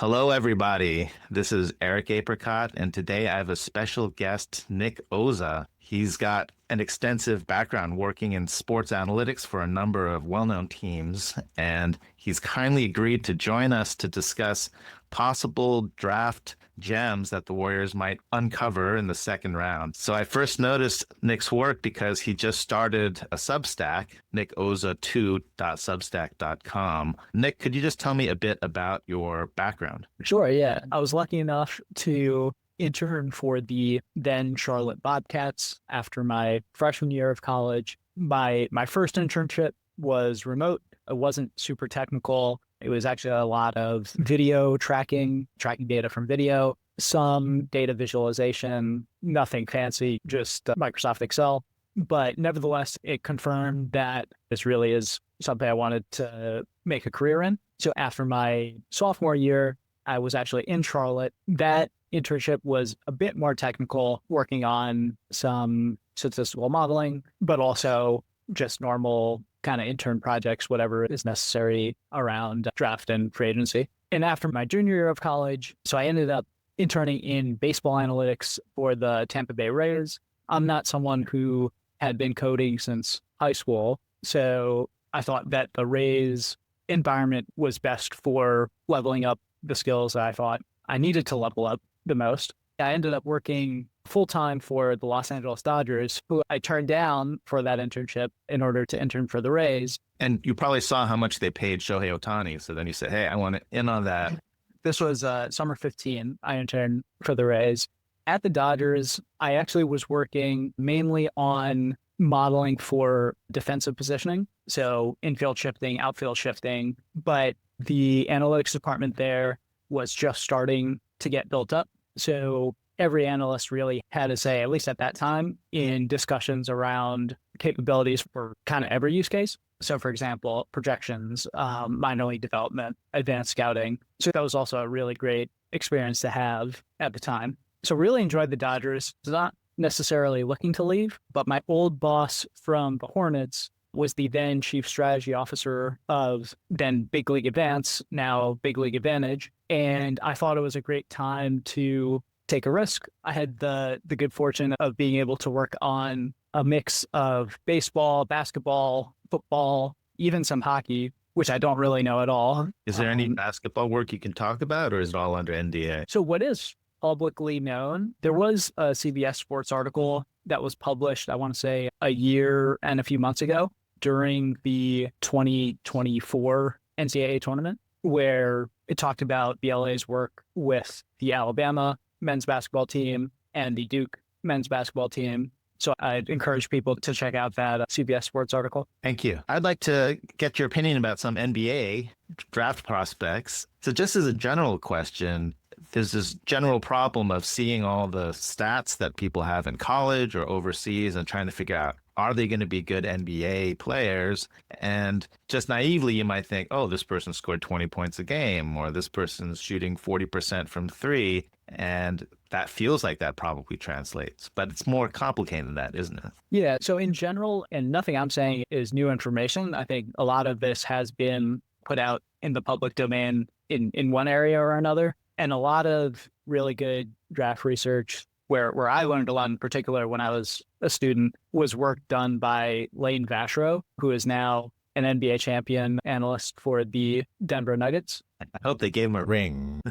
Hello, everybody. This is Eric Apricot, and today I have a special guest, Nik Oza. He's got an extensive background working in sports analytics for a number of well-known teams, and he's kindly agreed to join us to discuss possible draft gems that the Warriors might uncover in the second round. So I first noticed Nik's work because he just started a Substack, nikoza2.substack.com. Nik, could you just tell me a bit about your background? Sure, yeah. I was lucky enough to intern for the then Charlotte Bobcats after my freshman year of college. My first internship was remote. It wasn't super technical. It was actually a lot of video tracking data from video, some data visualization, nothing fancy, just Microsoft Excel. But nevertheless, it confirmed that this really is something I wanted to make a career in. So after my sophomore year, I was actually in Charlotte. That internship was a bit more technical, working on some statistical modeling, but also just normal kind of intern projects, whatever is necessary around draft and free agency. And after my junior year of college, so I ended up interning in baseball analytics for the Tampa Bay Rays. I'm not someone who had been coding since high school, so I thought that the Rays environment was best for leveling up the skills that I thought I needed to level up the most. I ended up working full-time for the Los Angeles Dodgers, who I turned down for that internship in order to intern for the Rays. And you probably saw how much they paid Shohei Ohtani. So then you said, hey, I want in on that. This was summer 15. I interned for the Rays. At the Dodgers, I actually was working mainly on modeling for defensive positioning. So infield shifting, outfield shifting. But the analytics department there was just starting to get built up. So every analyst really had a say, at least at that time, in discussions around capabilities for kind of every use case. So for example, projections, minor league development, advanced scouting. So that was also a really great experience to have at the time. So really enjoyed the Dodgers. Not necessarily looking to leave, but my old boss from the Hornets was the then chief strategy officer of then Big League Advance, now Big League Advantage. And I thought it was a great time to take a risk. I had the good fortune of being able to work on a mix of baseball, basketball, football, even some hockey, which I don't really know at all. Is there any basketball work you can talk about, or is it all under NDA? So what is publicly known, there was a CBS Sports article that was published, I want to say, a year and a few months ago during the 2024 NCAA tournament, where it talked about BLA's work with the Alabama men's basketball team and the Duke men's basketball team. So I'd encourage people to check out that CBS Sports article. Thank you. I'd like to get your opinion about some NBA draft prospects. So just as a general question, there's this general problem of seeing all the stats that people have in college or overseas and trying to figure out, are they going to be good NBA players? And just naively, you might think, oh, this person scored 20 points a game, or this person's shooting 40% from three. And that feels like that probably translates. But it's more complicated than that, isn't it? Yeah. So in general, and nothing I'm saying is new information, I think a lot of this has been put out in the public domain in one area or another. And a lot of really good draft research where I learned a lot in particular when I was a student was work done by Lane Vashro, who is now an NBA champion analyst for the Denver Nuggets. I hope they gave him a ring.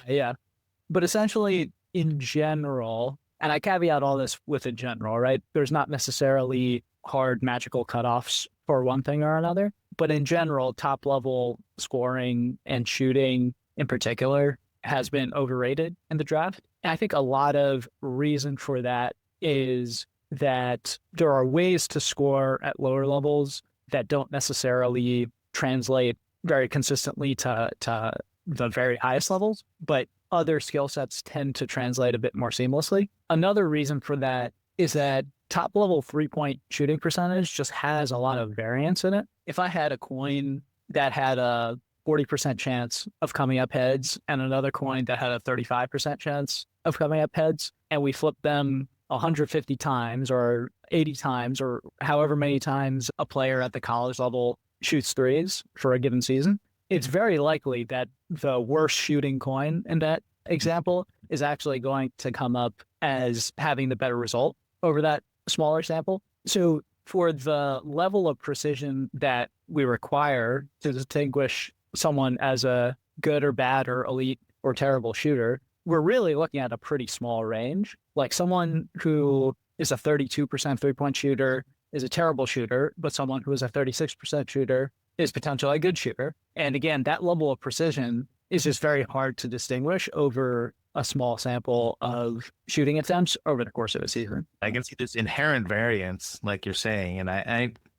Yeah. But essentially, in general, and I caveat all this with in general, right? There's not necessarily hard magical cutoffs for one thing or another. But in general, top level scoring and shooting in particular has been overrated in the draft. And I think a lot of reason for that is that there are ways to score at lower levels that don't necessarily translate very consistently to the very highest levels, but other skill sets tend to translate a bit more seamlessly. Another reason for that is that top level 3-point shooting percentage just has a lot of variance in it. If I had a coin that had a 40% chance of coming up heads and another coin that had a 35% chance of coming up heads, and we flipped them 150 times or 80 times or however many times a player at the college level shoots threes for a given season, it's very likely that the worst shooting coin in that example is actually going to come up as having the better result over that smaller sample. So for the level of precision that we require to distinguish someone as a good or bad or elite or terrible shooter, we're really looking at a pretty small range. Like someone who is a 32% three-point shooter is a terrible shooter, but someone who is a 36% shooter is potentially a good shooter. And again, that level of precision is just very hard to distinguish over a small sample of shooting attempts over the course of a season. I can see this inherent variance, like you're saying, and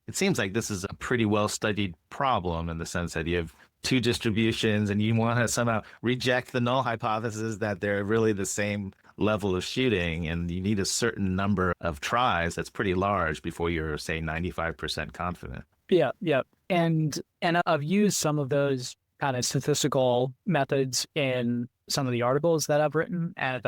it seems like this is a pretty well-studied problem in the sense that you have two distributions and you want to somehow reject the null hypothesis that they're really the same level of shooting, and you need a certain number of tries that's pretty large before you're, say, 95% confident. Yeah. And I've used some of those kind of statistical methods in some of the articles that I've written at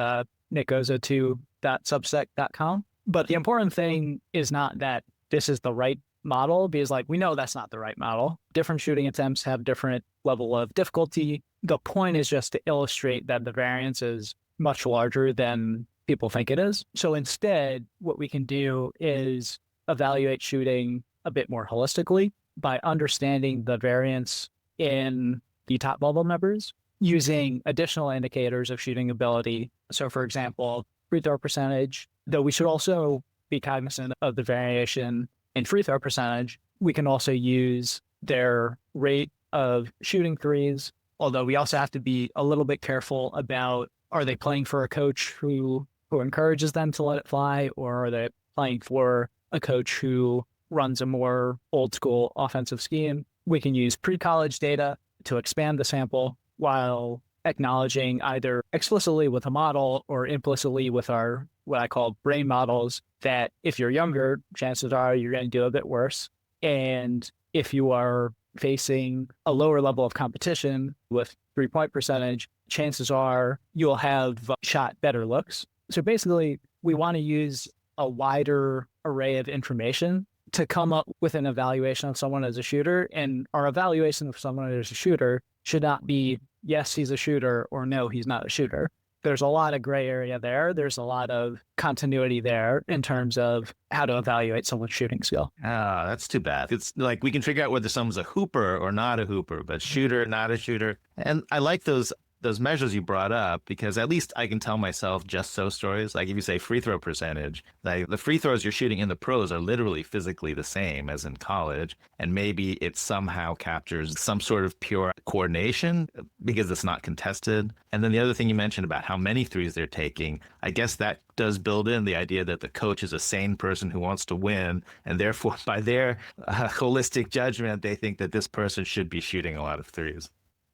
nikoza2.substack.com. But the important thing is not that this is the right model, because we know that's not the right model. Different shooting attempts have different level of difficulty. The point is just to illustrate that the variance is much larger than people think it is. So instead, what we can do is evaluate shooting a bit more holistically by understanding the variance in the top level members using additional indicators of shooting ability. So for example, free throw percentage, though we should also be cognizant of the variation in free throw percentage. We can also use their rate of shooting threes, although we also have to be a little bit careful about, are they playing for a coach who encourages them to let it fly, or are they playing for a coach who runs a more old school offensive scheme? We can use pre-college data to expand the sample while acknowledging either explicitly with a model or implicitly with our, what I call brain models, that if you're younger, chances are you're going to do a bit worse. And if you are facing a lower level of competition with three-point percentage, chances are you'll have shot better looks. So basically, we want to use a wider array of information to come up with an evaluation of someone as a shooter. And our evaluation of someone as a shooter should not be, yes, he's a shooter, or no, he's not a shooter. There's a lot of gray area there. There's a lot of continuity there in terms of how to evaluate someone's shooting skill. Ah, that's too bad. It's like we can figure out whether someone's a hooper or not a hooper, but shooter, not a shooter. And I like those measures you brought up, because at least I can tell myself just so stories. Like if you say free throw percentage, like the free throws you're shooting in the pros are literally physically the same as in college. And maybe it somehow captures some sort of pure coordination because it's not contested. And then the other thing you mentioned about how many threes they're taking, I guess that does build in the idea that the coach is a sane person who wants to win. And therefore, by their holistic judgment, they think that this person should be shooting a lot of threes.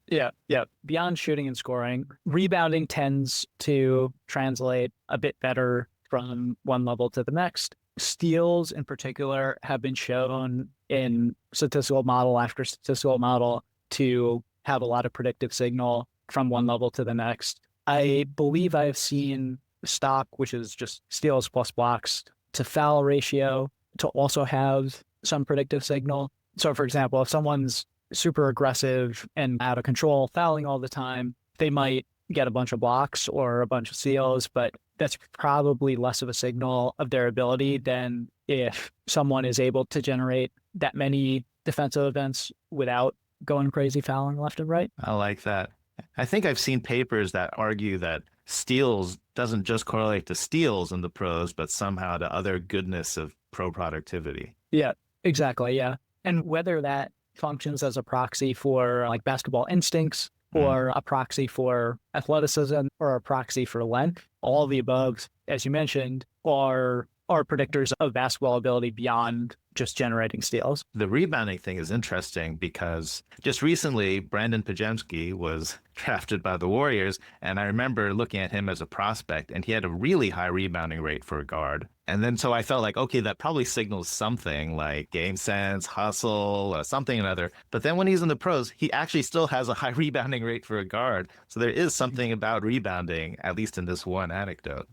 Yeah. Beyond shooting and scoring, rebounding tends to translate a bit better from one level to the next. Steals in particular have been shown in statistical model after statistical model to have a lot of predictive signal from one level to the next. I believe I've seen stock, which is just steals plus blocks, to foul ratio to also have some predictive signal. So for example, if someone's super aggressive and out of control, fouling all the time, they might get a bunch of blocks or a bunch of steals, but that's probably less of a signal of their ability than if someone is able to generate that many defensive events without going crazy fouling left and right. I like that. I think I've seen papers that argue that steals doesn't just correlate to steals in the pros, but somehow to other goodness of pro productivity. Yeah, exactly. Yeah. And whether that functions as a proxy for like basketball instincts or a proxy for athleticism or a proxy for length, all of the above, as you mentioned, are predictors of basketball ability beyond just generating steals. The rebounding thing is interesting because just recently, Brandon Pajemski was drafted by the Warriors, and I remember looking at him as a prospect, and he had a really high rebounding rate for a guard. And then so I felt like, okay, that probably signals something like game sense, hustle, or something or another. But then when he's in the pros, he actually still has a high rebounding rate for a guard. So there is something about rebounding, at least in this one anecdote.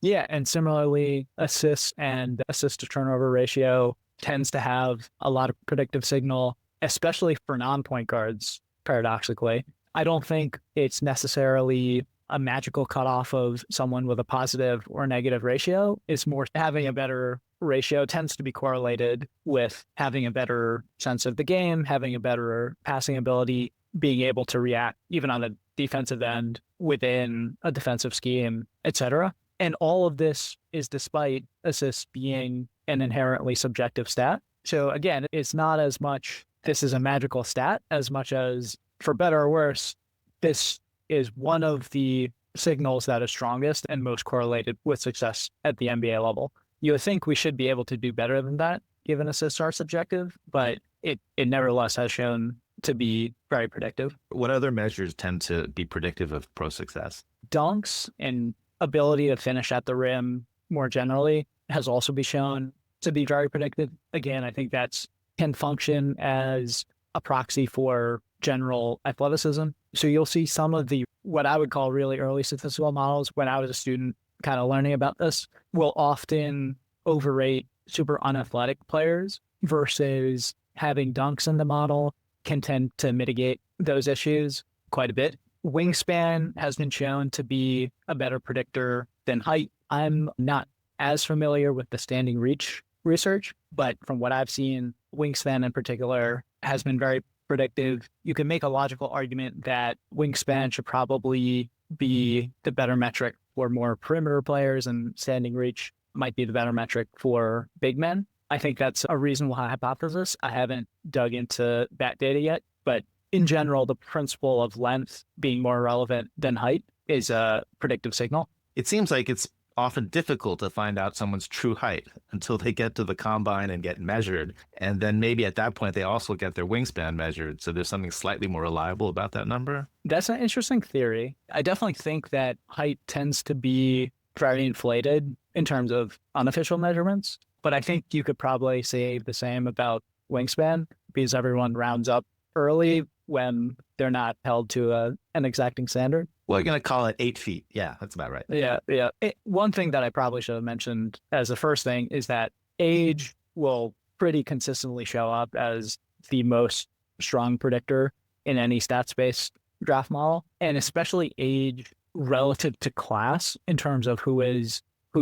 Yeah, and similarly, assists and assist to turnover ratio tends to have a lot of predictive signal. especially for non-point guards, paradoxically. I don't think it's necessarily a magical cutoff of someone with a positive or negative ratio. It's more having a better ratio tends to be correlated with having a better sense of the game, having a better passing ability, being able to react even on the defensive end within a defensive scheme, etc. And all of this is despite assists being an inherently subjective stat. So again, it's not as much this is a magical stat as much as, for better or worse, this is one of the signals that is strongest and most correlated with success at the NBA level. You would think we should be able to do better than that, given assists are subjective, but it nevertheless has shown to be very predictive. What other measures tend to be predictive of pro success? Dunks and ability to finish at the rim more generally has also been shown to be very predictive. Again, I think that's can function as a proxy for general athleticism. So you'll see some of the, what I would call really early statistical models when I was a student kind of learning about this, will often overrate super unathletic players versus having dunks in the model can tend to mitigate those issues quite a bit. Wingspan has been shown to be a better predictor than height. I'm not as familiar with the standing reach research, but from what I've seen, wingspan in particular has been very predictive. You can make a logical argument that wingspan should probably be the better metric for more perimeter players, and standing reach might be the better metric for big men. I think that's a reasonable hypothesis. I haven't dug into that data yet, but in general, the principle of length being more relevant than height is a predictive signal. It seems like it's often difficult to find out someone's true height until they get to the combine and get measured. And then maybe at that point, they also get their wingspan measured. So there's something slightly more reliable about that number. That's an interesting theory. I definitely think that height tends to be very inflated in terms of unofficial measurements. But I think you could probably say the same about wingspan because everyone rounds up early when they're not held to an exacting standard. We're going to call it 8 feet. Yeah, that's about right. Yeah. One thing that I probably should have mentioned as the first thing is that age will pretty consistently show up as the most strong predictor in any stats-based draft model, and especially age relative to class in terms of who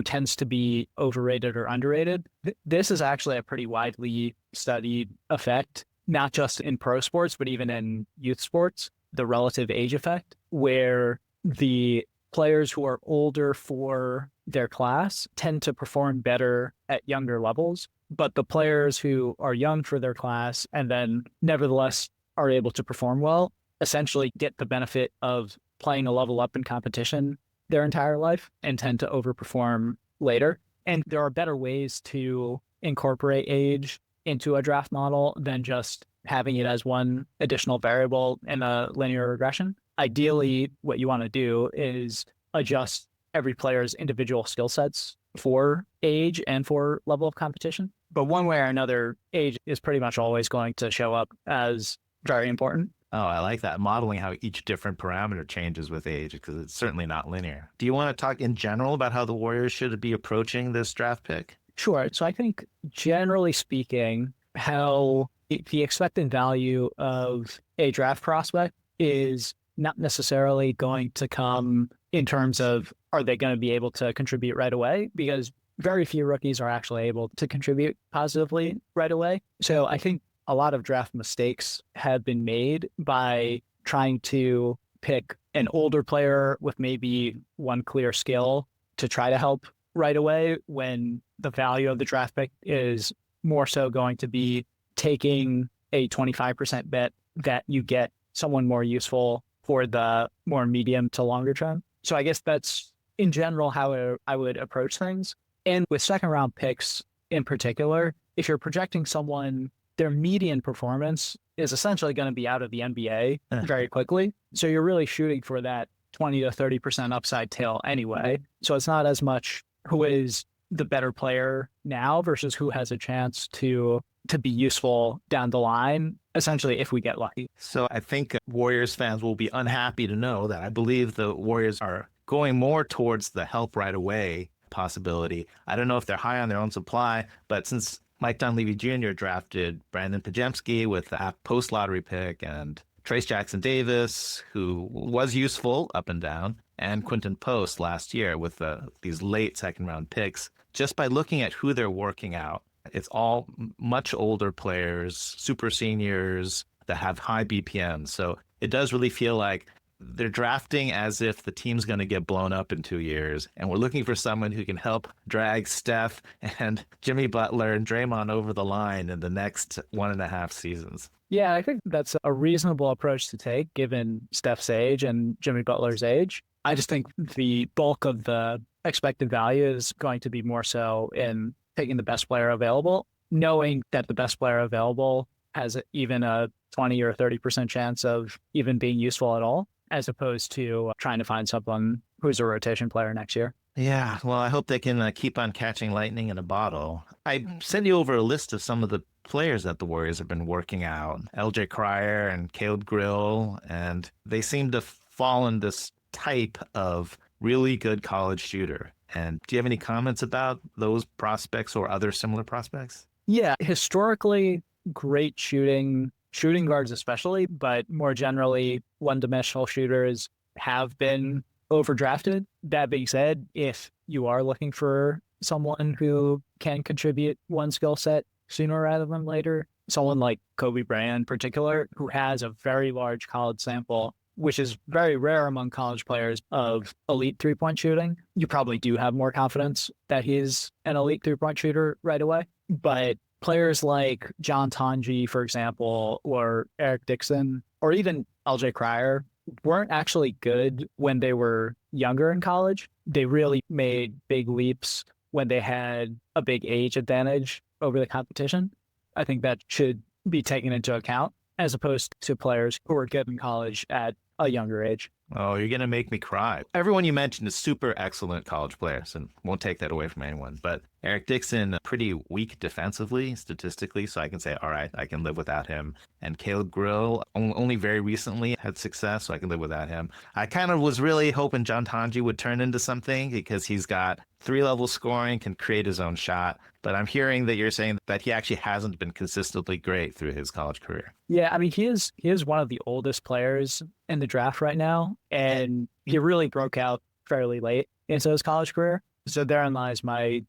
tends to be overrated or underrated. This is actually a pretty widely studied effect, not just in pro sports, but even in youth sports, the relative age effect, where the players who are older for their class tend to perform better at younger levels, but the players who are young for their class and then nevertheless are able to perform well essentially get the benefit of playing a level up in competition their entire life and tend to overperform later. And there are better ways to incorporate age into a draft model than just having it as one additional variable in a linear regression. Ideally, what you want to do is adjust every player's individual skill sets for age and for level of competition. But one way or another, age is pretty much always going to show up as very important. Oh, I like that. Modeling how each different parameter changes with age, because it's certainly not linear. Do you want to talk in general about how the Warriors should be approaching this draft pick? Sure. So I think generally speaking, how the expected value of a draft prospect is not necessarily going to come in terms of are they going to be able to contribute right away, because very few rookies are actually able to contribute positively right away. So I think a lot of draft mistakes have been made by trying to pick an older player with maybe one clear skill to try to help right away, when the value of the draft pick is more so going to be taking a 25% bet that you get someone more useful for the more medium to longer term. So I guess that's in general how I would approach things. And with second round picks in particular, if you're projecting someone, their median performance is essentially going to be out of the NBA very quickly. So you're really shooting for that 20 to 30% upside tail anyway. So it's not as much who is the better player now versus who has a chance to be useful down the line, essentially, if we get lucky. So I think Warriors fans will be unhappy to know that I believe the Warriors are going more towards the help right away possibility. I don't know if they're high on their own supply, but since Mike Dunleavy Jr. drafted Brandon Pajemski with the post-lottery pick, and Trace Jackson Davis, who was useful up and down, and Quinton Post last year with these late second-round picks. Just by looking at who they're working out, it's all much older players, super seniors that have high BPMs. So it does really feel like they're drafting as if the team's going to get blown up in 2 years. And we're looking for someone who can help drag Steph and Jimmy Butler and Draymond over the line in the next 1.5 seasons. Yeah, I think that's a reasonable approach to take given Steph's age and Jimmy Butler's age. I just think the bulk of the expected value is going to be more so in taking the best player available, knowing that the best player available has even a 20 or 30% chance of even being useful at all, as opposed to trying to find someone who's a rotation player next year. Yeah, well, I hope they can keep on catching lightning in a bottle. I sent you over a list of some of the players that the Warriors have been working out. LJ Cryer and Caleb Grill, and they seem to fall in this type of really good college shooter. And do you have any comments about those prospects or other similar prospects? Yeah, historically, great shooting guards especially, but more generally, one-dimensional shooters have been overdrafted. That being said, if you are looking for someone who can contribute one skill set sooner rather than later, someone like Koby Brea in particular, who has a very large college sample, which is very rare among college players, of elite three-point shooting, you probably do have more confidence that he's an elite three-point shooter right away. But players like John Tonje, for example, or Eric Dixon, or even LJ Cryer weren't actually good when they were younger in college. They really made big leaps when they had a big age advantage over the competition. I think that should be taken into account as opposed to players who were good in college at a younger age. Oh, you're going to make me cry. Everyone you mentioned is super excellent college players and won't take that away from anyone. But Eric Dixon, pretty weak defensively, statistically, so I can say, all right, I can live without him. And Caleb Grill only very recently had success, so I can live without him. I kind of was really hoping John Tonje would turn into something because he's got 3-level scoring, can create his own shot. But I'm hearing that you're saying that he actually hasn't been consistently great through his college career. Yeah, I mean, he is one of the oldest players in the draft right now, and he really broke out fairly late into his college career. So therein lies my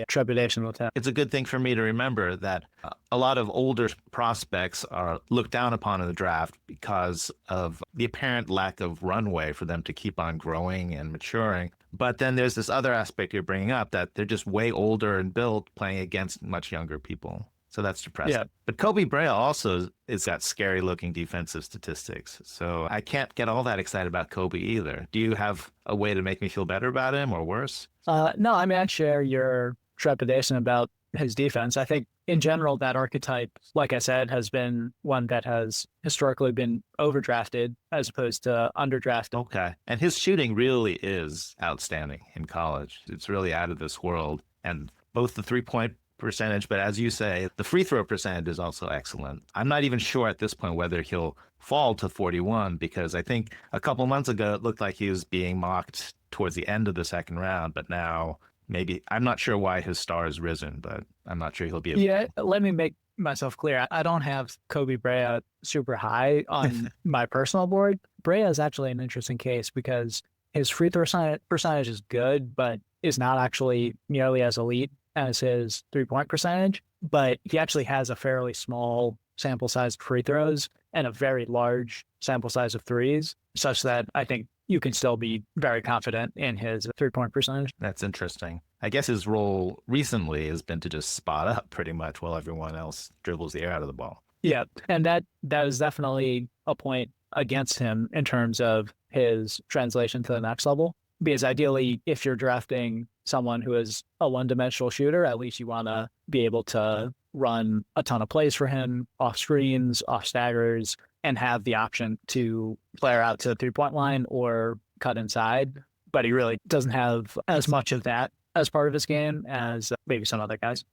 trepidation with him. It's a good thing for me to remember that a lot of older prospects are looked down upon in the draft because of the apparent lack of runway for them to keep on growing and maturing. But then there's this other aspect you're bringing up that they're just way older and built playing against much younger people. So that's depressing. Yeah. But Koby Brea also has got scary looking defensive statistics. So I can't get all that excited about Koby either. Do you have a way to make me feel better about him or worse? No, I mean, I share your trepidation about his defense. I think in general, that archetype, like I said, has been one that has historically been overdrafted as opposed to underdrafted. Okay. And his shooting really is outstanding in college. It's really out of this world. And both the 3-point percentage, but as you say, the free throw percentage is also excellent. I'm not even sure at this point whether he'll fall to 41 because I think a couple months ago it looked like he was being mocked towards the end of the second round, but now maybe I'm not sure why his star has risen, but I'm not sure he'll be. Yeah, let me make myself clear. I don't have Koby Brea super high on my personal board. Brea is actually an interesting case because his free throw percentage is good, but is not actually nearly as elite as his 3-point percentage, but he actually has a fairly small sample size of free throws and a very large sample size of threes, such that I think you can still be very confident in his 3-point percentage. That's interesting. I guess his role recently has been to just spot up pretty much while everyone else dribbles the air out of the ball. Yeah, and that is definitely a point against him in terms of his translation to the next level. Because ideally, if you're drafting someone who is a one-dimensional shooter, at least you want to be able to run a ton of plays for him, off screens, off staggers, and have the option to flare out to the 3-point line or cut inside. But he really doesn't have as much of that as part of his game as maybe some other guys.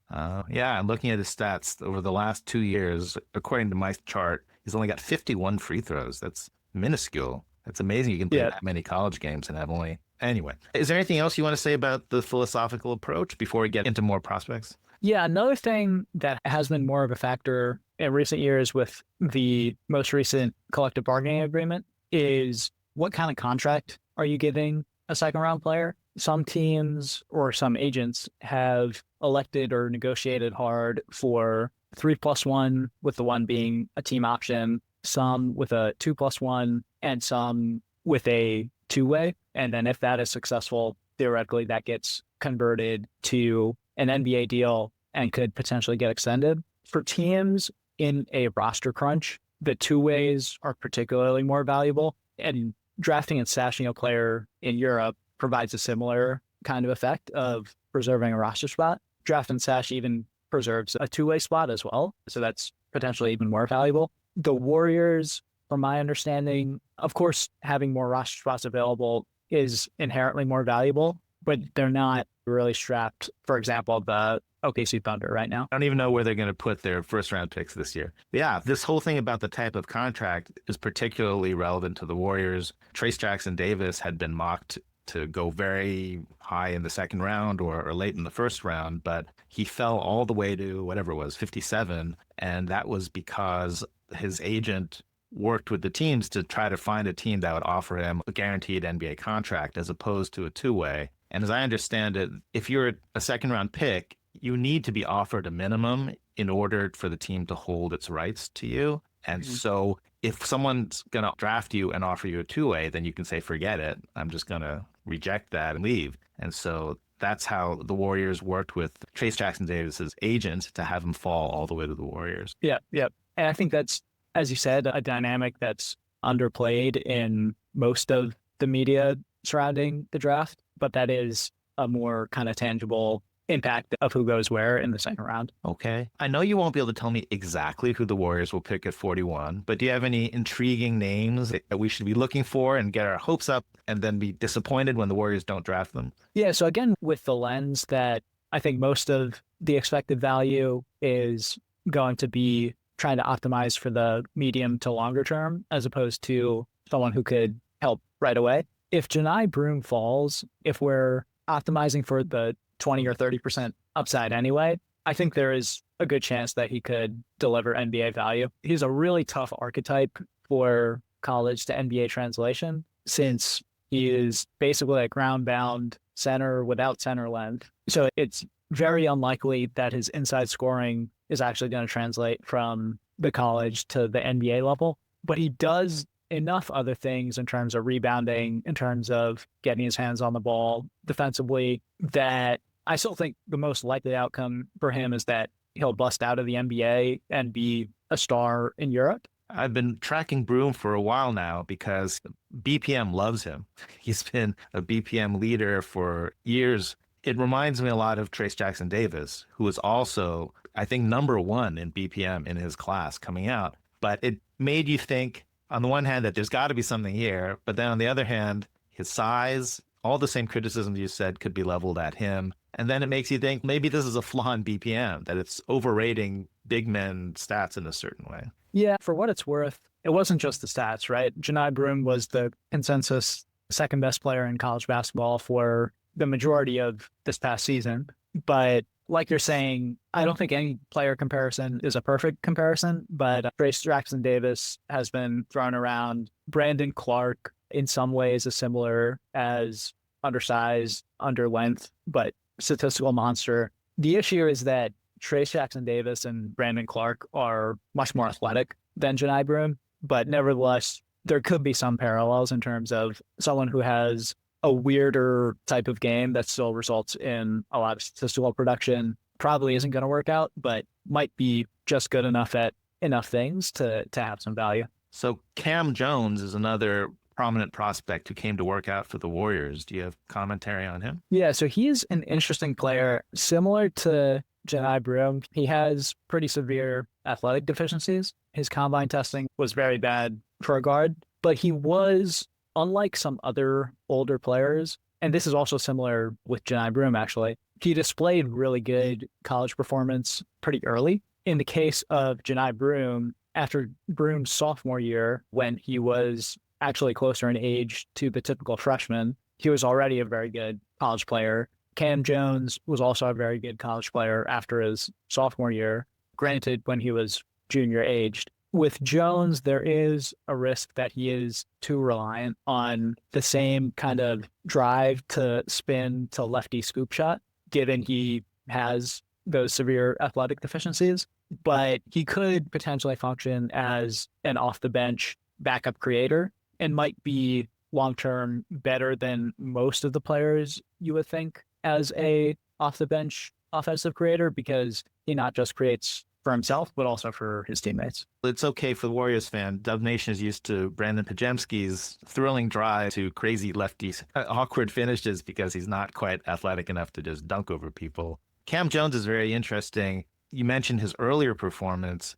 Yeah, I'm looking at his stats over the last 2 years. According to my chart, he's only got 51 free throws. That's minuscule. That's amazing. You can play that many college games and have only... Anyway, is there anything else you want to say about the philosophical approach before we get into more prospects? Yeah, another thing that has been more of a factor in recent years with the most recent collective bargaining agreement is what kind of contract are you giving a second round player? Some teams or some agents have elected or negotiated hard for 3+1, with the one being a team option, some with a 2+1, and some with a two-way. And then if that is successful, theoretically that gets converted to an NBA deal and could potentially get extended. For teams in a roster crunch, the two ways are particularly more valuable. And drafting and stashing a player in Europe provides a similar kind of effect of preserving a roster spot. Draft and stash even preserves a two-way spot as well. So that's potentially even more valuable. The Warriors, from my understanding, of course, having more roster spots available is inherently more valuable, but they're not really strapped, for example, the OKC Thunder right now. I don't even know where they're going to put their first round picks this year. Yeah, this whole thing about the type of contract is particularly relevant to the Warriors. Trayce Jackson-Davis had been mocked to go very high in the second round or late in the first round, but he fell all the way to whatever it was, 57. And that was because his agent worked with the teams to try to find a team that would offer him a guaranteed NBA contract as opposed to a two-way. And as I understand it, if you're a second round pick, you need to be offered a minimum in order for the team to hold its rights to you. And so if someone's going to draft you and offer you a two-way, then you can say, forget it. I'm just going to reject that and leave. And so that's how the Warriors worked with Trayce Jackson-Davis's agent to have him fall all the way to the Warriors. Yeah. And I think that's, as you said, a dynamic that's underplayed in most of the media surrounding the draft, but that is a more kind of tangible impact of who goes where in the second round. Okay. I know you won't be able to tell me exactly who the Warriors will pick at 41, but do you have any intriguing names that we should be looking for and get our hopes up and then be disappointed when the Warriors don't draft them? Yeah. So again, with the lens that I think most of the expected value is going to be trying to optimize for the medium to longer term, as opposed to someone who could help right away. If Johni Broome falls, if we're optimizing for the 20 or 30% upside anyway, I think there is a good chance that he could deliver NBA value. He's a really tough archetype for college to NBA translation, since he is basically a ground-bound center without center length. So it's very unlikely that his inside scoring is actually going to translate from the college to the NBA level. But he does enough other things in terms of rebounding, in terms of getting his hands on the ball defensively, that I still think the most likely outcome for him is that he'll bust out of the NBA and be a star in Europe. I've been tracking Broome for a while now because BPM loves him. He's been a BPM leader for years. It reminds me a lot of Trayce Jackson-Davis, who was also, I think, #1 in BPM in his class coming out. But it made you think, on the one hand, that there's got to be something here, but then on the other hand, his size, all the same criticisms you said could be leveled at him. And then it makes you think maybe this is a flaw in BPM, that it's overrating big men stats in a certain way. Yeah, for what it's worth, it wasn't just the stats, right? Johni Broome was the consensus second best player in college basketball for the majority of this past season. But like you're saying, I don't think any player comparison is a perfect comparison, but Trayce Jackson-Davis has been thrown around. Brandon Clark, in some ways, is similar as undersized, under length, but statistical monster. The issue is that Trayce Jackson-Davis and Brandon Clark are much more athletic than Johni Broome, but nevertheless, there could be some parallels in terms of someone who has a weirder type of game that still results in a lot of statistical production. Probably isn't going to work out, but might be just good enough at enough things to have some value. So Kam Jones is another prominent prospect who came to work out for the Warriors. Do you have commentary on him? Yeah, so he's an interesting player. Similar to Johni Broome, he has pretty severe athletic deficiencies. His combine testing was very bad for a guard, but he was, unlike some other older players, and this is also similar with Johni Broome, actually, he displayed really good college performance pretty early. In the case of Johni Broome, after Broome's sophomore year, when he was actually closer in age to the typical freshman, he was already a very good college player. Kam Jones was also a very good college player after his sophomore year, granted when he was junior aged. With Jones, there is a risk that he is too reliant on the same kind of drive to spin to lefty scoop shot, given he has those severe athletic deficiencies. But he could potentially function as an off the bench backup creator and might be long term better than most of the players you would think as a off the bench offensive creator, because he not just creates for himself, but also for his teammates. It's okay for the Warriors fan. Dub Nation is used to Brandon Pajemski's thrilling drive to crazy lefties, awkward finishes because he's not quite athletic enough to just dunk over people. Kam Jones is very interesting. You mentioned his earlier performance.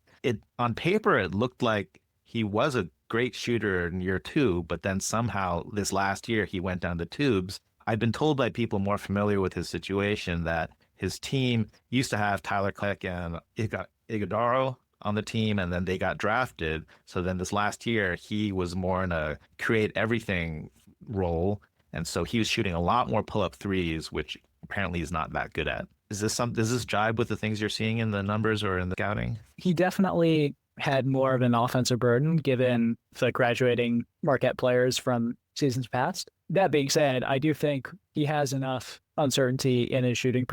On paper, it looked like he was a great shooter in year 2, but then somehow this last year he went down the tubes. I've been told by people more familiar with his situation that his team used to have Tyler Kleck and Iguodaro on the team, and then they got drafted. So then this last year, he was more in a create everything role. And so he was shooting a lot more pull-up threes, which apparently he's not that good at. Does this jibe with the things you're seeing in the numbers or in the scouting? He definitely had more of an offensive burden given the graduating Marquette players from seasons past. That being said, I do think he has enough uncertainty in his shooting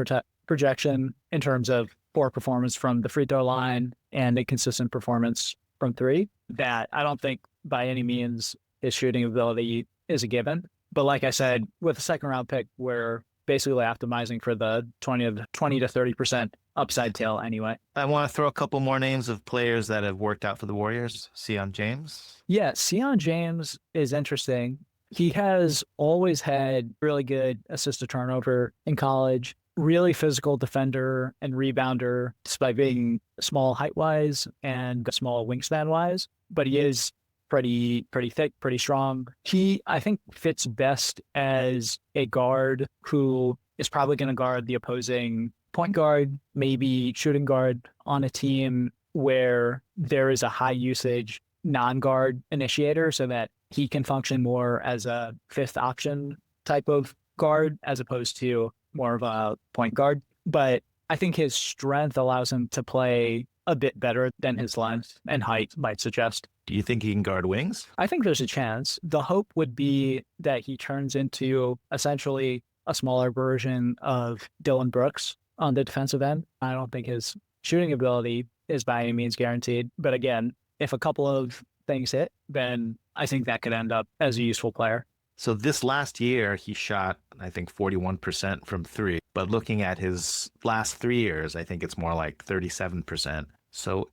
projection in terms of poor performance from the free throw line and a consistent performance from three that I don't think by any means his shooting ability is a given. But like I said, with a second round pick, we're basically optimizing for the 20 to 30% upside tail anyway. I want to throw a couple more names of players that have worked out for the Warriors. Sion James. Yeah, Sion James is interesting. He has always had really good assist to turnover in college, really physical defender and rebounder, despite being small height-wise and small wingspan-wise. But he is pretty thick, pretty strong. He, I think, fits best as a guard who is probably going to guard the opposing point guard, maybe shooting guard on a team where there is a high usage non-guard initiator so that he can function more as a fifth option type of guard as opposed to more of a point guard. But I think his strength allows him to play a bit better than his length and height might suggest. Do you think he can guard wings? I think there's a chance. The hope would be that he turns into essentially a smaller version of Dylan Brooks on the defensive end. I don't think his shooting ability is by any means guaranteed. But again, if a couple of things hit, then I think that could end up as a useful player. So this last year, he shot, I think, 41% from three. But looking at his last 3 years, I think it's more like 37%. So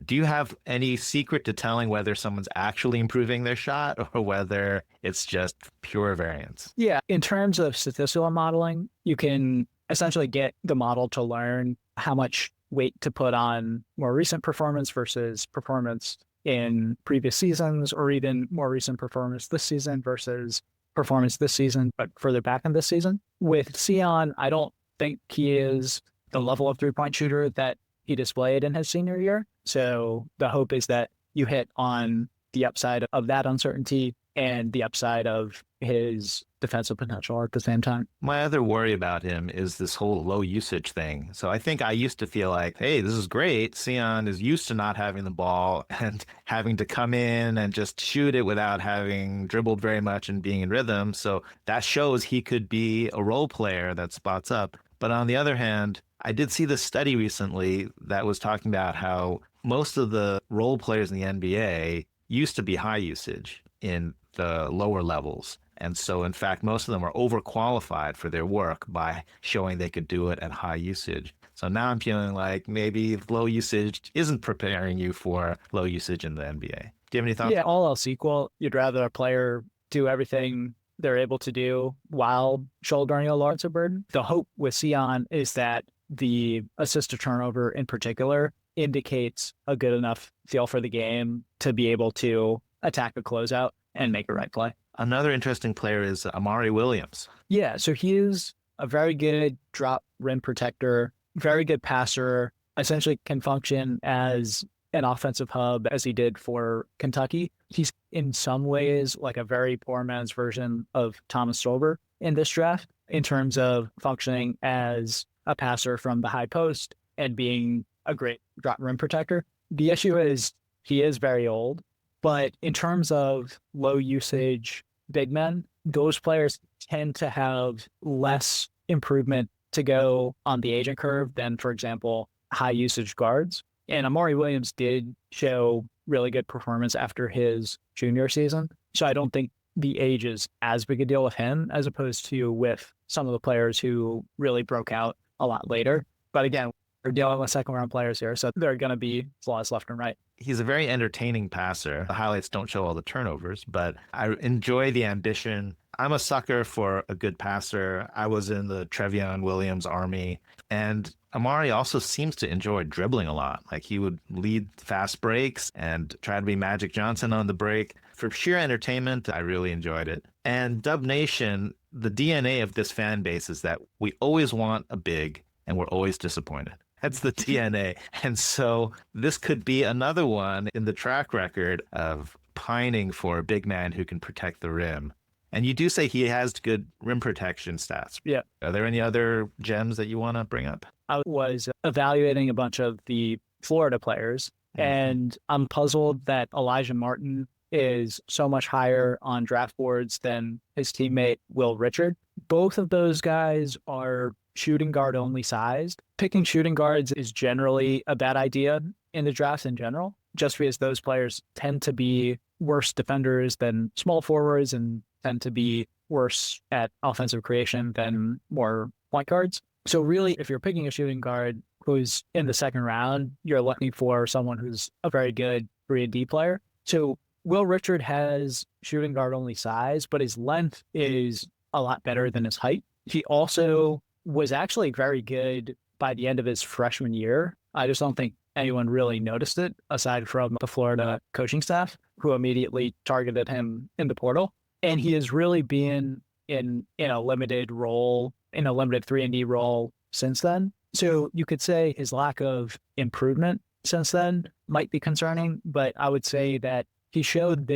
do you have any secret to telling whether someone's actually improving their shot or whether it's just pure variance? Yeah. In terms of statistical modeling, you can essentially get the model to learn how much weight to put on more recent performance versus performance in previous seasons, or even more recent performance this season versus performance this season, but further back in this season. With Sion, I don't think he is the level of three-point shooter that he displayed in his senior year. So the hope is that you hit on the upside of that uncertainty and the upside of his defensive potential at the same time. My other worry about him is this whole low usage thing. So I think I used to feel like, hey, this is great. Sion is used to not having the ball and having to come in and just shoot it without having dribbled very much and being in rhythm. So that shows he could be a role player that spots up. But on the other hand, I did see this study recently that was talking about how most of the role players in the NBA used to be high usage in the lower levels. And so, in fact, most of them are overqualified for their work by showing they could do it at high usage. So now I'm feeling like maybe low usage isn't preparing you for low usage in the NBA. Do you have any thoughts? Yeah, all else equal, you'd rather a player do everything they're able to do while shouldering a larger burden. The hope with Sion is that the assist to turnover in particular indicates a good enough feel for the game to be able to attack a closeout and make a right play. Another interesting player is Amari Williams. Yeah, so he is a very good drop rim protector, very good passer, essentially can function as an offensive hub as he did for Kentucky. He's in some ways like a very poor man's version of Thomas Silver in this draft. in terms of functioning as a passer from the high post and being a great drop rim protector. The issue is he is very old, but in terms of low usage big men, those players tend to have less improvement to go on the aging curve than, for example, high usage guards. And Amari Williams did show really good performance after his junior season. So I don't think the age is as big a deal with him as opposed to with some of the players who really broke out a lot later. But again, we're dealing with second round players here, so there are going to be flaws left and right. He's a very entertaining passer. The highlights don't show all the turnovers, but I enjoy the ambition. I'm a sucker for a good passer. I was in the Trevion Williams army, and Amari also seems to enjoy dribbling a lot. Like he would lead fast breaks and try to be Magic Johnson on the break. For sheer entertainment, I really enjoyed it. And Dub Nation, the DNA of this fan base is that we always want a big and we're always disappointed. That's the DNA. And so this could be another one in the track record of pining for a big man who can protect the rim. And you do say he has good rim protection stats. Yeah. Are there any other gems that you want to bring up? I was evaluating a bunch of the Florida players, and I'm puzzled that Elijah Martin is so much higher on draft boards than his teammate Will Richard. Both of those guys are shooting guard only sized. Picking shooting guards is generally a bad idea in the draft in general, just because those players tend to be worse defenders than small forwards and tend to be worse at offensive creation than more point guards. So really, if you're picking a shooting guard who's in the second round, you're looking for someone who's a very good 3-and-D player. So Will Richard has shooting guard only size, but his length is a lot better than his height. He also was actually very good by the end of his freshman year. I just don't think anyone really noticed it, aside from the Florida coaching staff, who immediately targeted him in the portal. And he has really been in a limited role, in a limited 3-and-D role since then. So you could say his lack of improvement since then might be concerning, but I would say that he showed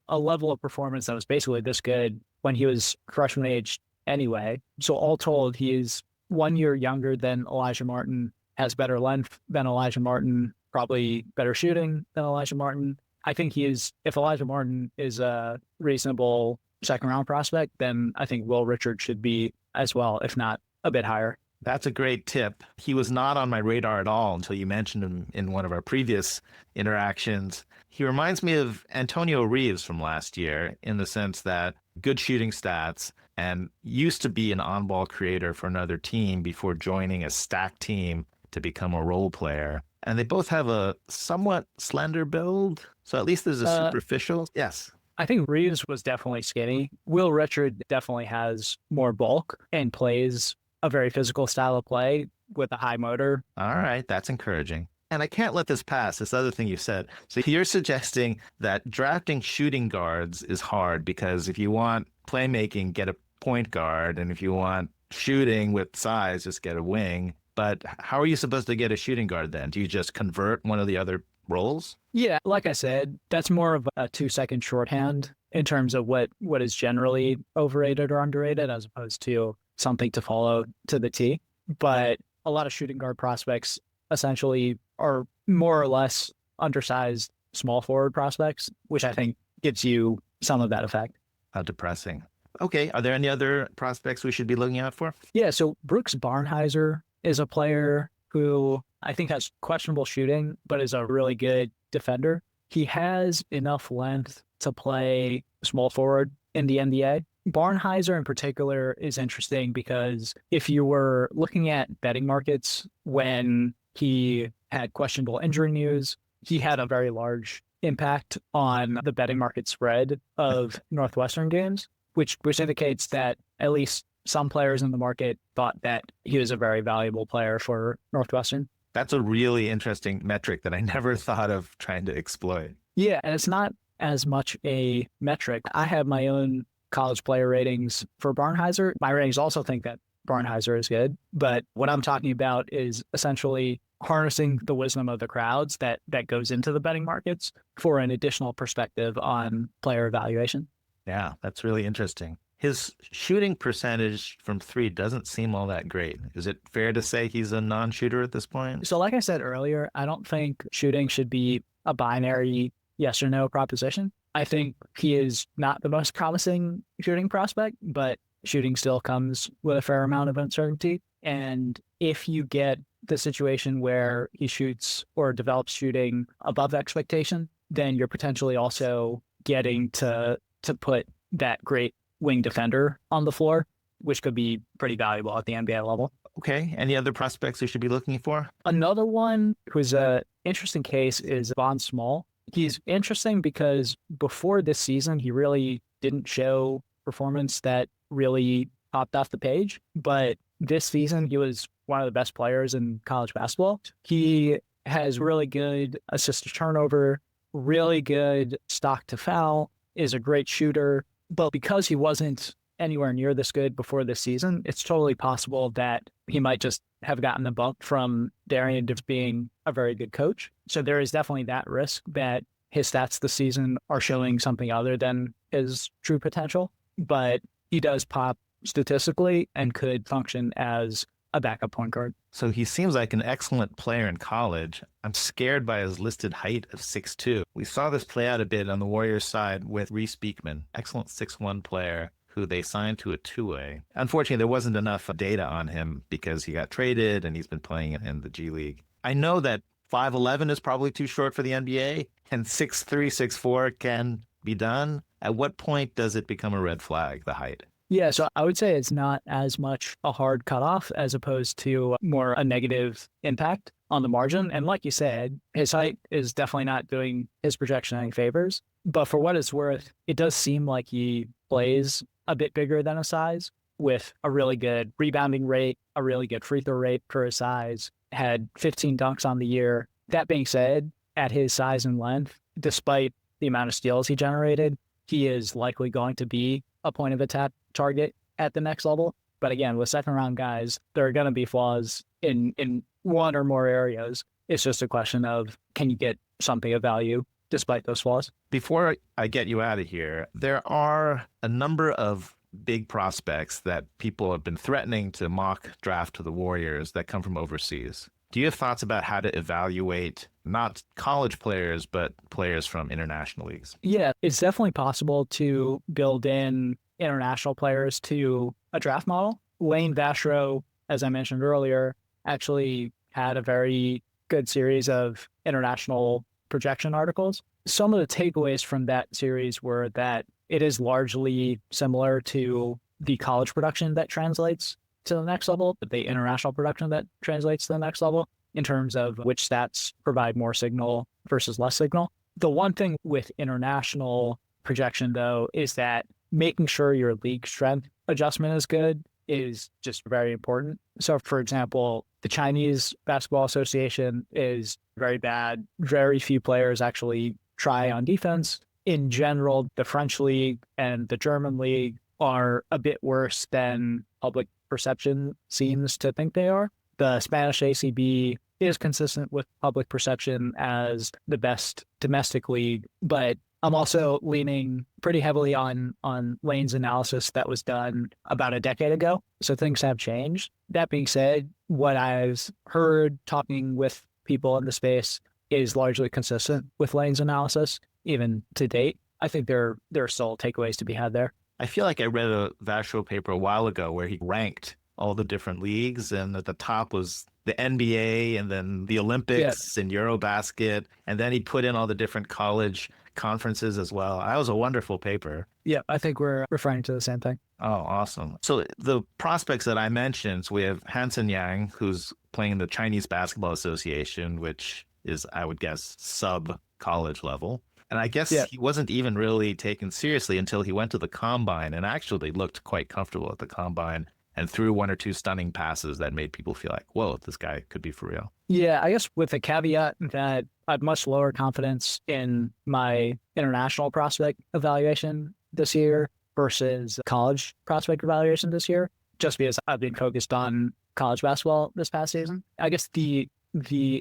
a level of performance that was basically this good when he was freshman age anyway. So all told, he is 1 year younger than Elijah Martin, has better length than Elijah Martin, probably better shooting than Elijah Martin. I think if Elijah Martin is a reasonable second round prospect, then I think Will Richard should be as well, if not a bit higher. That's a great tip. He was not on my radar at all until you mentioned him in one of our previous interactions. He reminds me of Antonio Reeves from last year in the sense that good shooting stats and used to be an on-ball creator for another team before joining a stacked team to become a role player. And they both have a somewhat slender build. So at least there's a superficial. Yes. I think Reeves was definitely skinny. Will Richard definitely has more bulk and plays a very physical style of play with a high motor. All right. That's encouraging. And I can't let this pass, this other thing you said. So you're suggesting that drafting shooting guards is hard because if you want playmaking, get a point guard. And if you want shooting with size, just get a wing. But how are you supposed to get a shooting guard then? Do you just convert one of the other roles? Yeah, like I said, that's more of a 2-second shorthand in terms of what is generally overrated or underrated as opposed to something to follow to the T. But a lot of shooting guard prospects essentially are more or less undersized small forward prospects, which I think gives you some of that effect. How depressing. Okay, are there any other prospects we should be looking out for? Yeah, so Brooks Barnhizer is a player who I think has questionable shooting, but is a really good defender. He has enough length to play small forward in the NBA. Barnhizer in particular is interesting because if you were looking at betting markets when he had questionable injury news, he had a very large impact on the betting market spread of Northwestern games, which indicates that at least some players in the market thought that he was a very valuable player for Northwestern. That's a really interesting metric that I never thought of trying to exploit. Yeah, and it's not as much a metric. I have my own college player ratings for Barnhizer. My ratings also think that Barnhizer is good, but what I'm talking about is essentially harnessing the wisdom of the crowds that goes into the betting markets for an additional perspective on player evaluation. Yeah, that's really interesting. His shooting percentage from three doesn't seem all that great. Is it fair to say he's a non-shooter at this point? So like I said earlier, I don't think shooting should be a binary yes or no proposition. I think he is not the most promising shooting prospect, but shooting still comes with a fair amount of uncertainty. And if you get the situation where he shoots or develops shooting above expectation, then you're potentially also getting to put that great wing defender on the floor, which could be pretty valuable at the NBA level. Okay. Any other prospects we should be looking for? Another one who's an interesting case is Javon Small. He's interesting because before this season, he really didn't show performance that really popped off the page. But this season, he was one of the best players in college basketball. He has really good assist to turnover, really good stock to foul, is a great shooter. But because he wasn't anywhere near this good before this season, it's totally possible that he might just have gotten the bump from Darian just being a very good coach. So there is definitely that risk that his stats this season are showing something other than his true potential. But he does pop statistically and could function as a backup point guard. So he seems like an excellent player in college. I'm scared by his listed height of 6'2". We saw this play out a bit on the Warriors side with Reese Beekman, excellent 6'1" player who they signed to a two-way. Unfortunately, there wasn't enough data on him because he got traded and he's been playing in the G League. I know that 5'11" is probably too short for the NBA and 6'3", 6'4" can be done. At what point does it become a red flag, the height? Yeah, so I would say it's not as much a hard cutoff as opposed to more a negative impact on the margin. And like you said, his height is definitely not doing his projection any favors. But for what it's worth, it does seem like he plays a bit bigger than his size with a really good rebounding rate, a really good free throw rate for his size, had 15 dunks on the year. That being said, at his size and length, despite the amount of steals he generated, he is likely going to be a point of attack target at the next level. But again, with second round guys, there are going to be flaws in one or more areas. It's just a question of, can you get something of value despite those flaws? Before I get you out of here, there are a number of big prospects that people have been threatening to mock draft to the Warriors that come from overseas. Do you have thoughts about how to evaluate not college players, but players from international leagues? Yeah, it's definitely possible to build in international players to a draft model. Lane Vashro, as I mentioned earlier, actually had a very good series of international projection articles. Some of the takeaways from that series were that it is largely similar to the college production that translates to the next level, but the international production that translates to the next level in terms of which stats provide more signal versus less signal. The one thing with international projection, though, is that making sure your league strength adjustment is good is just very important. So, for example, the Chinese Basketball Association is very bad. Very few players actually try on defense. In general, the French league and the German league are a bit worse than public perception seems to think they are. The Spanish ACB is consistent with public perception as the best domestic league, but I'm also leaning pretty heavily on Lane's analysis that was done about a decade ago. So things have changed. That being said, what I've heard talking with people in the space is largely consistent with Lane's analysis, even to date. I think there are still takeaways to be had there. I feel like I read a Vashro paper a while ago where he ranked all the different leagues, and at the top was the NBA and then the Olympics and Eurobasket, and then he put in all the different college conferences as well. That was a wonderful paper. Yeah, I think we're referring to the same thing. Oh, awesome. So the prospects that I mentioned, so we have Hansen Yang, who's playing the Chinese Basketball Association, which is, I would guess, sub-college level. And I guess he wasn't even really taken seriously until he went to the combine and actually looked quite comfortable at the combine and threw one or two stunning passes that made people feel like, whoa, this guy could be for real. Yeah, I guess with the caveat that I have much lower confidence in my international prospect evaluation this year versus college prospect evaluation this year, just because I've been focused on college basketball this past season. I guess the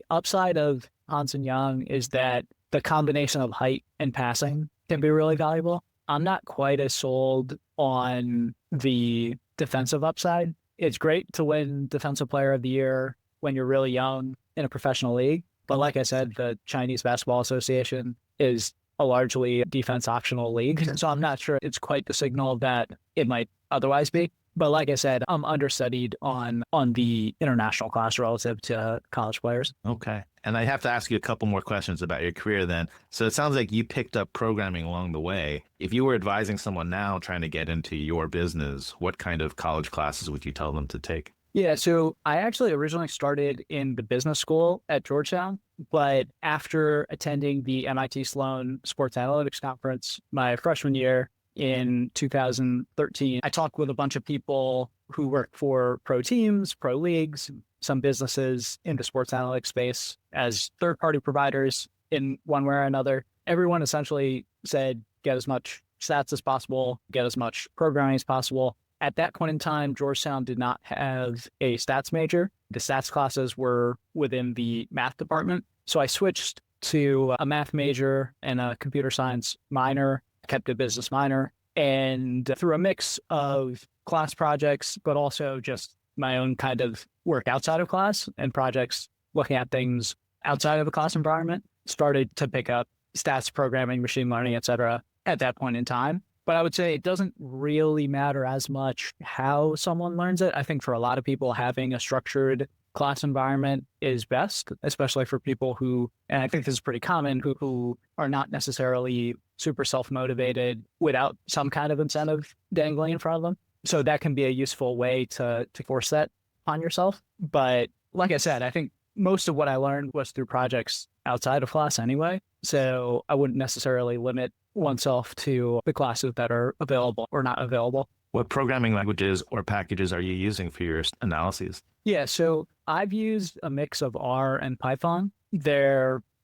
upside of Hansen Yang is that the combination of height and passing can be really valuable. I'm not quite as sold on the defensive upside. It's great to win Defensive Player of the Year when you're really young in a professional league. But like I said, the Chinese Basketball Association is a largely defense optional league. So I'm not sure it's quite the signal that it might otherwise be. But like I said, I'm understudied on the international class relative to college players. Okay. And I have to ask you a couple more questions about your career then. So it sounds like you picked up programming along the way. If you were advising someone now trying to get into your business, what kind of college classes would you tell them to take? Yeah, so I actually originally started in the business school at Georgetown, but after attending the MIT Sloan Sports Analytics Conference my freshman year in 2013, I talked with a bunch of people who work for pro teams, pro leagues, some businesses in the sports analytics space as third-party providers in one way or another. Everyone essentially said, get as much stats as possible, get as much programming as possible. At that point in time, Georgetown did not have a stats major. The stats classes were within the math department. So I switched to a math major and a computer science minor, kept a business minor. And through a mix of class projects, but also just my own kind of work outside of class and projects looking at things outside of the class environment, started to pick up stats programming, machine learning, et cetera, at that point in time. But I would say it doesn't really matter as much how someone learns it. I think for a lot of people, having a structured class environment is best, especially for people who, and I think this is pretty common, who are not necessarily super self-motivated without some kind of incentive dangling in front of them. So that can be a useful way to force that on yourself. But like I said, I think most of what I learned was through projects outside of class anyway. So I wouldn't necessarily limit oneself to the classes that are available or not available. What programming languages or packages are you using for your analyses? Yeah, so I've used a mix of R and Python.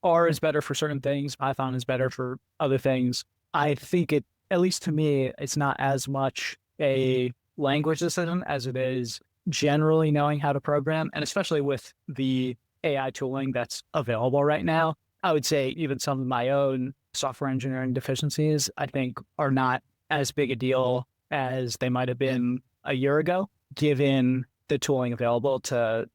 R is better for certain things. Python is better for other things. I think at least to me, it's not as much a language decision as it is generally knowing how to program. And especially with the AI tooling that's available right now, I would say even some of my own software engineering deficiencies, I think, are not as big a deal as they might have been a year ago, given the tooling available to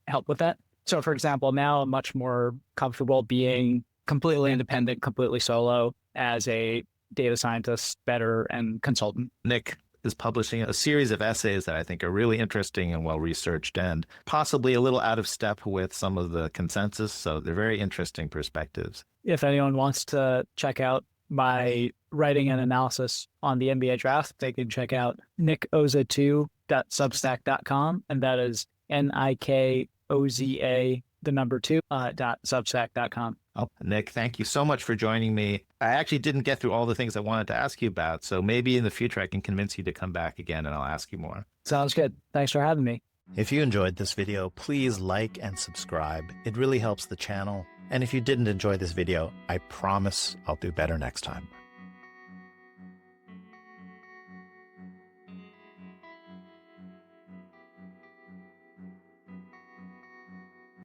help with that. So, for example, now I'm much more comfortable being completely independent, completely solo as a data scientist, better, and consultant. Nik is publishing a series of essays that I think are really interesting and well-researched and possibly a little out of step with some of the consensus. So they're very interesting perspectives. If anyone wants to check out my writing and analysis on the NBA draft, they can check out nikoza2.substack.com. And that is NIKOZA2.substack.com. Oh, Nik, thank you so much for joining me. I actually didn't get through all the things I wanted to ask you about, so maybe in the future I can convince you to come back again and I'll ask you more. Sounds good. Thanks for having me. If you enjoyed this video, please like and subscribe. It really helps the channel. And if you didn't enjoy this video, I promise I'll do better next time.